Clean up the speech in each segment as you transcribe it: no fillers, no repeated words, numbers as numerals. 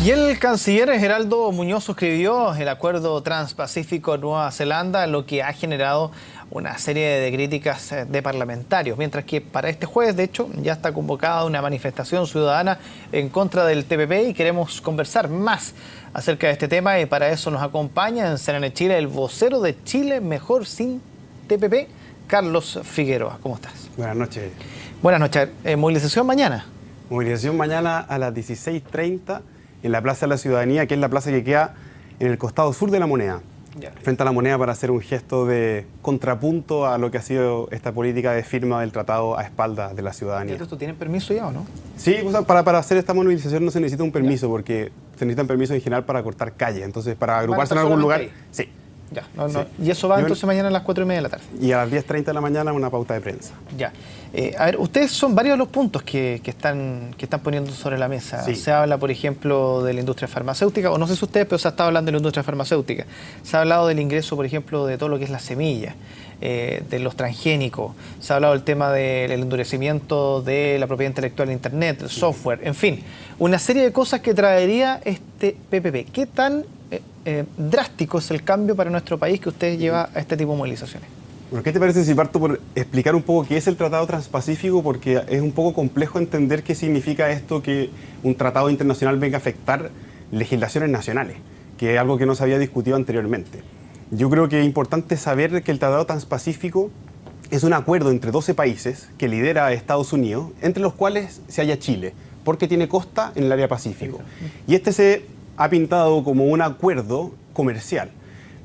Y el canciller Geraldo Muñoz suscribió el acuerdo transpacífico Nueva Zelanda, lo que ha generado una serie de críticas de parlamentarios, mientras que para este jueves, de hecho, ya está convocada una manifestación ciudadana en contra del TPP y queremos conversar más acerca de este tema y para eso nos acompaña en CNN Chile el vocero de Chile Mejor Sin TPP, Carlos Figueroa. ¿Cómo estás? Buenas noches. Buenas noches. ¿Movilización mañana? Movilización mañana a las 16:30 en la Plaza de la Ciudadanía, que es la plaza que queda en el costado sur de la Moneda. Frente a la Moneda, para hacer un gesto de contrapunto a lo que ha sido esta política de firma del tratado a espaldas de la ciudadanía. ¿Esto tienen permiso ya o no? Sí, o sea, para hacer esta movilización no se necesita un permiso, porque se necesita un permiso en general para cortar calle. Entonces, para agruparse en algún lugar, ahí. sí. Ya, no. Sí. Y eso va entonces mañana a las 4:30 de la tarde. Y a las 10:30 de la mañana una pauta de prensa. Ya. A ver, ustedes son varios de los puntos que están poniendo sobre la mesa. Sí. Se habla, por ejemplo, de la industria farmacéutica, o no sé si ustedes, pero se ha estado hablando de la industria farmacéutica. Se ha hablado del ingreso, por ejemplo, de todo lo que es la semilla, de los transgénicos. Se ha hablado del tema del endurecimiento de la propiedad intelectual en Internet, el software, en fin. Una serie de cosas que traería este PPP. ¿Qué tan drástico es el cambio para nuestro país que usted lleva a este tipo de movilizaciones? Bueno, ¿qué te parece si parto por explicar un poco qué es el Tratado Transpacífico? Porque es un poco complejo entender qué significa esto que un tratado internacional venga a afectar legislaciones nacionales, que es algo que no se había discutido anteriormente. Yo creo que es importante saber que el Tratado Transpacífico es un acuerdo entre 12 países que lidera a Estados Unidos, entre los cuales se halla Chile, porque tiene costa en el área Pacífico. Y este se ha pintado como un acuerdo comercial.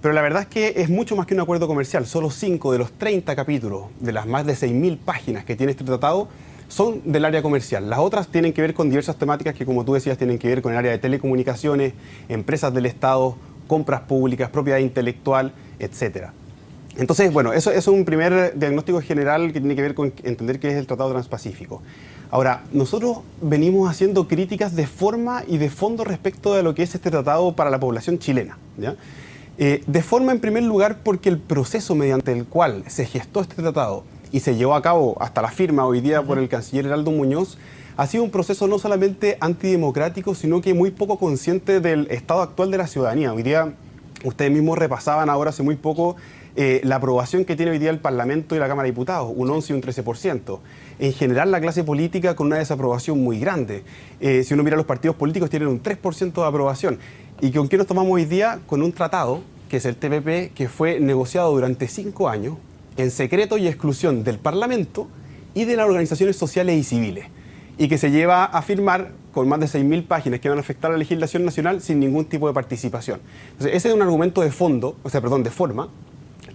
Pero la verdad es que es mucho más que un acuerdo comercial. Solo 5 de los 30 capítulos de las más de 6.000 páginas que tiene este tratado son del área comercial. Las otras tienen que ver con diversas temáticas que, como tú decías, tienen que ver con el área de telecomunicaciones, empresas del Estado, compras públicas, propiedad intelectual, etc. Entonces, bueno, eso es un primer diagnóstico general que tiene que ver con entender qué es el Tratado Transpacífico. Ahora, nosotros venimos haciendo críticas de forma y de fondo respecto de lo que es este tratado para la población chilena, ¿ya? De forma, en primer lugar, porque el proceso mediante el cual se gestó este tratado y se llevó a cabo hasta la firma hoy día por el canciller Geraldo Muñoz, ha sido un proceso no solamente antidemocrático, sino que muy poco consciente del estado actual de la ciudadanía. Hoy día, ustedes mismos repasaban ahora hace muy poco la aprobación que tiene hoy día el Parlamento y la Cámara de Diputados, un 11 y un 13%. En general, la clase política con una desaprobación muy grande. Si uno mira los partidos políticos, tienen un 3% de aprobación. ¿Y con qué nos tomamos hoy día? Con un tratado, que es el TPP, que fue negociado durante 5 años, en secreto y exclusión del Parlamento y de las organizaciones sociales y civiles, y que se lleva a firmar con más de 6.000 páginas que van a afectar a la legislación nacional sin ningún tipo de participación. Entonces, ese es un argumento de fondo, de forma,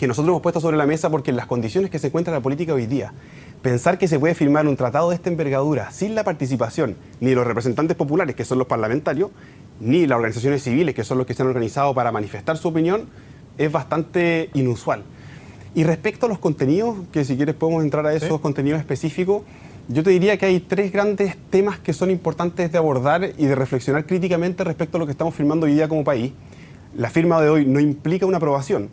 que nosotros hemos puesto sobre la mesa porque en las condiciones que se encuentra la política hoy día, pensar que se puede firmar un tratado de esta envergadura sin la participación ni de los representantes populares, que son los parlamentarios, ni las organizaciones civiles, que son los que se han organizado para manifestar su opinión, es bastante inusual. Y respecto a los contenidos, que si quieres podemos entrar a esos contenidos específicos, yo te diría que hay 3 grandes temas que son importantes de abordar y de reflexionar críticamente respecto a lo que estamos firmando hoy día como país. La firma de hoy no implica una aprobación,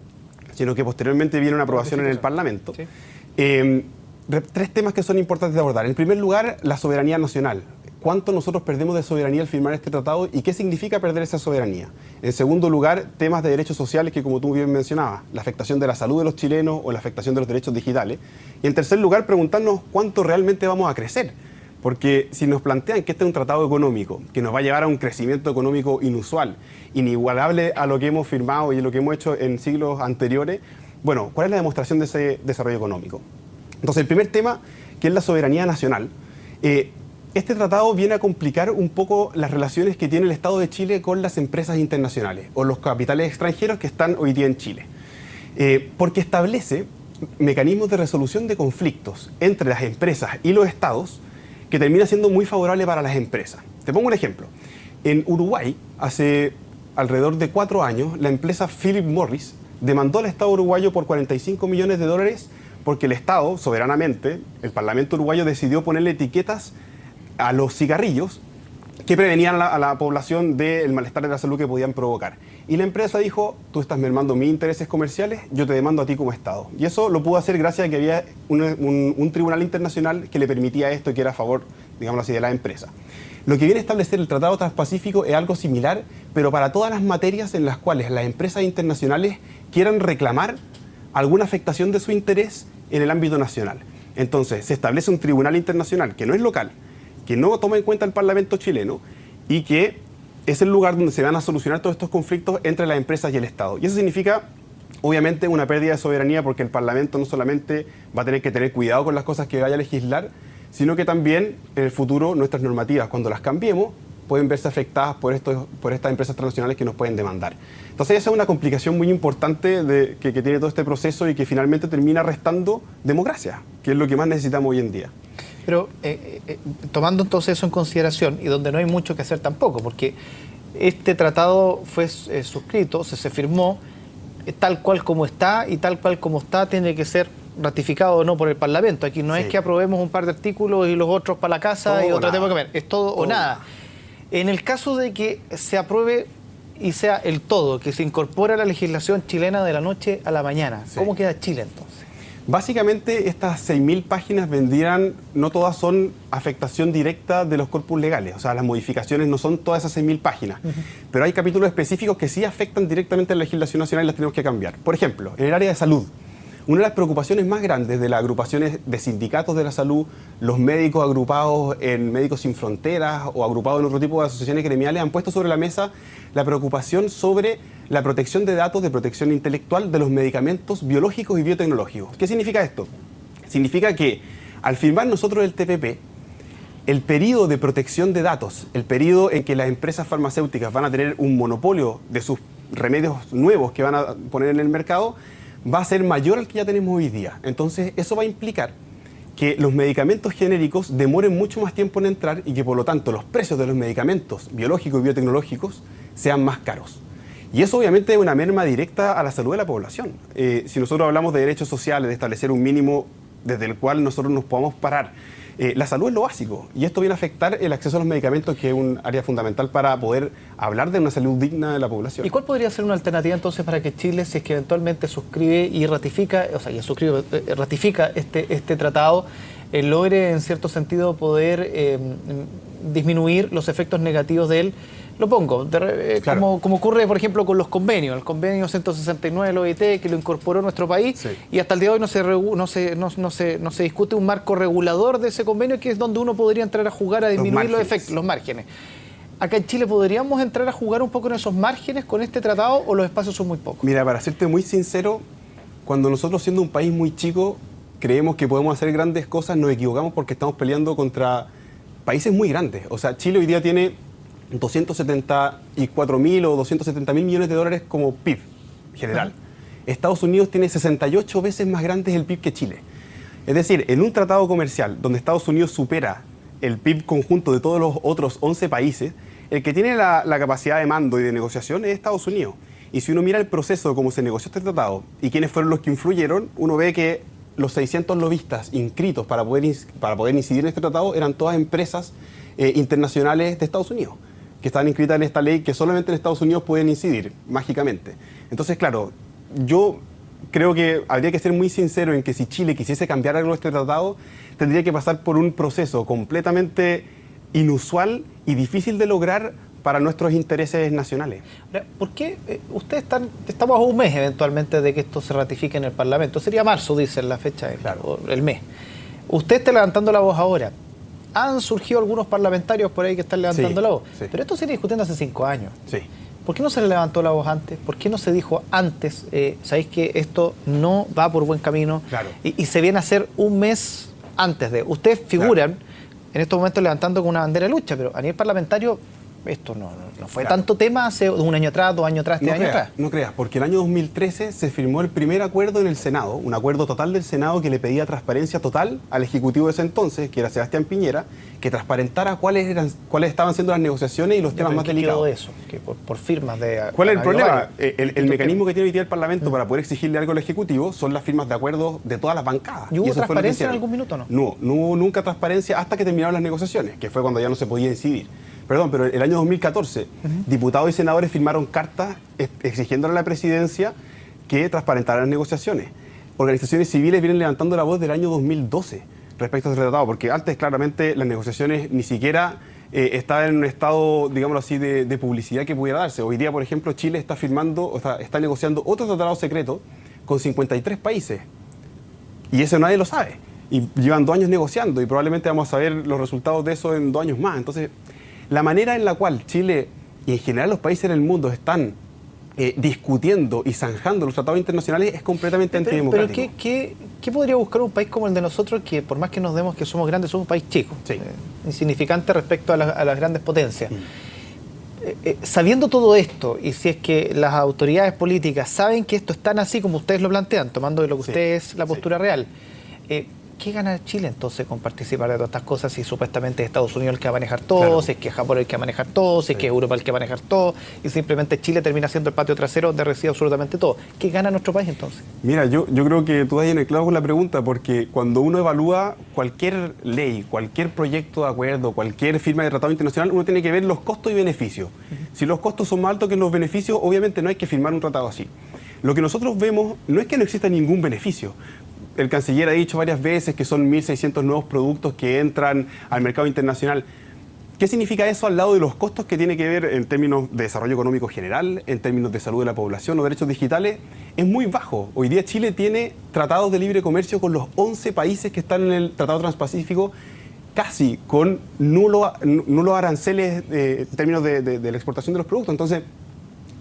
sino que posteriormente viene una aprobación en el Parlamento. Sí. 3 temas que son importantes de abordar. En primer lugar, la soberanía nacional. ¿Cuánto nosotros perdemos de soberanía al firmar este tratado y qué significa perder esa soberanía? En segundo lugar, temas de derechos sociales que, como tú bien mencionabas, la afectación de la salud de los chilenos o la afectación de los derechos digitales. Y en tercer lugar, preguntarnos cuánto realmente vamos a crecer. Porque si nos plantean que este es un tratado económico que nos va a llevar a un crecimiento económico inusual, inigualable a lo que hemos firmado y lo que hemos hecho en siglos anteriores, bueno, ¿cuál es la demostración de ese desarrollo económico? Entonces, el primer tema, que es la soberanía nacional, este tratado viene a complicar un poco las relaciones que tiene el Estado de Chile con las empresas internacionales o los capitales extranjeros que están hoy día en Chile. Porque establece mecanismos de resolución de conflictos entre las empresas y los estados que termina siendo muy favorable para las empresas. Te pongo un ejemplo. En Uruguay, hace alrededor de 4 años, la empresa Philip Morris demandó al Estado uruguayo por $45 millones porque el Estado, soberanamente, el Parlamento uruguayo decidió ponerle etiquetas a los cigarrillos que prevenían a la población del malestar de la salud que podían provocar. Y la empresa dijo, tú estás mermando mis intereses comerciales, yo te demando a ti como Estado. Y eso lo pudo hacer gracias a que había un tribunal internacional que le permitía esto y que era a favor, digámoslo así, de la empresa. Lo que viene a establecer el Tratado Transpacífico es algo similar, pero para todas las materias en las cuales las empresas internacionales quieran reclamar alguna afectación de su interés en el ámbito nacional. Entonces, se establece un tribunal internacional que no es local, que no toma en cuenta el Parlamento chileno y que es el lugar donde se van a solucionar todos estos conflictos entre las empresas y el Estado. Y eso significa, obviamente, una pérdida de soberanía, porque el Parlamento no solamente va a tener que tener cuidado con las cosas que vaya a legislar, sino que también en el futuro nuestras normativas, cuando las cambiemos, pueden verse afectadas por estas empresas transnacionales que nos pueden demandar. Entonces esa es una complicación muy importante que tiene todo este proceso y que finalmente termina restando democracia, que es lo que más necesitamos hoy en día. Pero tomando entonces eso en consideración, y donde no hay mucho que hacer tampoco, porque este tratado fue suscrito, se firmó tal cual como está, y tal cual como está tiene que ser ratificado o no por el Parlamento. Aquí no es que aprobemos un par de artículos y los otros para la casa todo y otro tema que ver. Es todo o nada. En el caso de que se apruebe y sea el todo, que se incorpora a la legislación chilena de la noche a la mañana, ¿cómo queda Chile entonces? Básicamente estas 6.000 páginas vendrían, no todas son afectación directa de los corpus legales, o sea, las modificaciones no son todas esas 6.000 páginas, pero hay capítulos específicos que sí afectan directamente a la legislación nacional y las tenemos que cambiar. Por ejemplo, en el área de salud, una de las preocupaciones más grandes de las agrupaciones de sindicatos de la salud, los médicos agrupados en Médicos Sin Fronteras o agrupados en otro tipo de asociaciones gremiales, han puesto sobre la mesa la preocupación sobre la protección de datos de protección intelectual de los medicamentos biológicos y biotecnológicos. ¿Qué significa esto? Significa que al firmar nosotros el TPP, el periodo de protección de datos, el periodo en que las empresas farmacéuticas van a tener un monopolio de sus remedios nuevos que van a poner en el mercado, va a ser mayor al que ya tenemos hoy día. Entonces, eso va a implicar que los medicamentos genéricos demoren mucho más tiempo en entrar y que, por lo tanto, los precios de los medicamentos biológicos y biotecnológicos sean más caros. Y eso, obviamente, es una merma directa a la salud de la población. Si nosotros hablamos de derechos sociales, de establecer un mínimo desde el cual nosotros nos podamos parar, la salud es lo básico, y esto viene a afectar el acceso a los medicamentos, que es un área fundamental para poder hablar de una salud digna de la población. ¿Y cuál podría ser una alternativa entonces para que Chile, si es que eventualmente suscribe y ratifica, o sea, ratifica este tratado, logre en cierto sentido poder disminuir los efectos negativos de él? Lo pongo, claro, como ocurre, por ejemplo, con los convenios. El convenio 169 de la OIT, que lo incorporó nuestro país, y hasta el día de hoy no se discute un marco regulador de ese convenio, que es donde uno podría entrar a jugar a disminuir los efectos, los márgenes. Acá en Chile, ¿podríamos entrar a jugar un poco en esos márgenes con este tratado, o los espacios son muy pocos? Mira, para serte muy sincero, cuando nosotros, siendo un país muy chico, creemos que podemos hacer grandes cosas, nos equivocamos porque estamos peleando contra países muy grandes. O sea, Chile hoy día tiene 274.000 o 270.000 millones de dólares como PIB general. Estados Unidos tiene 68 veces más grande el PIB que Chile. Es decir, en un tratado comercial donde Estados Unidos supera el PIB conjunto de todos los otros 11 países, el que tiene la capacidad de mando y de negociación es Estados Unidos. Y si uno mira el proceso de cómo se negoció este tratado y quiénes fueron los que influyeron, uno ve que los 600 lobistas inscritos para poder incidir en este tratado eran todas empresas internacionales de Estados Unidos, que están inscritas en esta ley, que solamente en Estados Unidos pueden incidir, mágicamente. Entonces, claro, yo creo que habría que ser muy sincero en que si Chile quisiese cambiar algo de este tratado, tendría que pasar por un proceso completamente inusual y difícil de lograr para nuestros intereses nacionales. ¿Por qué estamos a un mes eventualmente de que esto se ratifique en el Parlamento? Sería marzo, dicen la fecha, claro, el mes. Usted está levantando la voz ahora. Han surgido algunos parlamentarios por ahí que están levantando la voz. Pero esto se viene discutiendo hace 5 años. ¿Por qué no se le levantó la voz antes? ¿Por qué no se dijo antes, sabéis que esto no va por buen camino? Y se viene a hacer un mes antes de... Ustedes figuran en estos momentos levantando con una bandera de lucha, pero a nivel parlamentario esto no fue tanto tema hace un año atrás, 2 años atrás, 3 años atrás. No creas, porque el año 2013 se firmó el primer acuerdo en el Senado, un acuerdo total del Senado que le pedía transparencia total al Ejecutivo de ese entonces, que era Sebastián Piñera, que transparentara cuáles estaban siendo las negociaciones y los temas más delicados. ¿Qué quedó de eso? Que por firmas de... ¿Cuál es el problema? El mecanismo que tiene hoy día el Parlamento para poder exigirle algo al Ejecutivo son las firmas de acuerdo de todas las bancadas. ¿Y hubo transparencia en algún minuto o no? No hubo nunca transparencia hasta que terminaron las negociaciones, que fue cuando ya no se podía incidir. Perdón, pero el año 2014, diputados y senadores firmaron cartas exigiéndole a la presidencia que transparentara las negociaciones. Organizaciones civiles vienen levantando la voz del año 2012 respecto a este tratado, porque antes claramente las negociaciones ni siquiera está en un estado, digámoslo así, de publicidad que pudiera darse. Hoy día, por ejemplo, Chile está firmando, o sea, está negociando otro tratado secreto con 53 países. Y eso nadie lo sabe. Y llevan 2 años negociando y probablemente vamos a ver los resultados de eso en 2 años más. Entonces, la manera en la cual Chile y en general los países en el mundo están discutiendo y zanjando los tratados internacionales es completamente antidemocrático. Pero ¿qué podría buscar un país como el de nosotros, que por más que nos demos que somos grandes, somos un país chico, Sí. Insignificante respecto a las grandes potencias? Sabiendo todo esto, y si es que las autoridades políticas saben que esto es tan así como ustedes lo plantean, tomando de lo que Sí. ustedes la postura Sí. real, ¿qué gana Chile entonces con participar de todas estas cosas si supuestamente es Estados Unidos el que va a manejar todo, Claro. si es que Japón el que va a manejar todo, si es que Europa el que va a manejar todo, y simplemente Chile termina siendo el patio trasero donde recibe absolutamente todo? ¿Qué gana nuestro país entonces? Mira, yo creo que tú das en el clavo con la pregunta, porque cuando uno evalúa cualquier ley, cualquier proyecto de acuerdo, cualquier firma de tratado internacional, uno tiene que ver los costos y beneficios. Si los costos son más altos que los beneficios, obviamente no hay que firmar un tratado así. Lo que nosotros vemos no es que no exista ningún beneficio. El canciller ha dicho varias veces que son 1.600 nuevos productos que entran al mercado internacional. ¿Qué significa eso al lado de los costos que tiene que ver en términos de desarrollo económico general, en términos de salud de la población o derechos digitales? Es muy bajo. Hoy día Chile tiene tratados de libre comercio con los 11 países que están en el Tratado Transpacífico, casi con nulos aranceles en términos de la exportación de los productos. Entonces,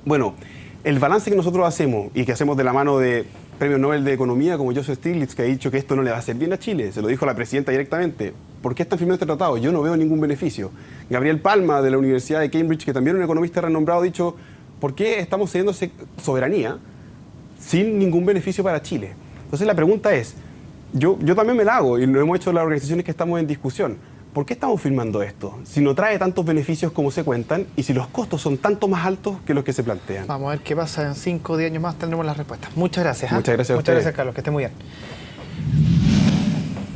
bueno, el balance que nosotros hacemos y que hacemos de la mano de Premios Nobel de Economía como Joseph Stiglitz, que ha dicho que esto no le va a hacer bien a Chile, se lo dijo la presidenta directamente. ¿Por qué están firmando este tratado? Yo no veo ningún beneficio. Gabriel Palma, de la Universidad de Cambridge, que también es un economista renombrado, ha dicho, ¿por qué estamos cediendo soberanía sin ningún beneficio para Chile? Entonces la pregunta es, yo también me la hago, y lo hemos hecho las organizaciones que estamos en discusión. ¿Por qué estamos firmando esto? Si no trae tantos beneficios como se cuentan y si los costos son tanto más altos que los que se plantean. Vamos a ver qué pasa en 5 o 10 años más, tendremos las respuestas. Muchas gracias. Muchas gracias a Muchas ustedes. gracias, Carlos, que esté muy bien.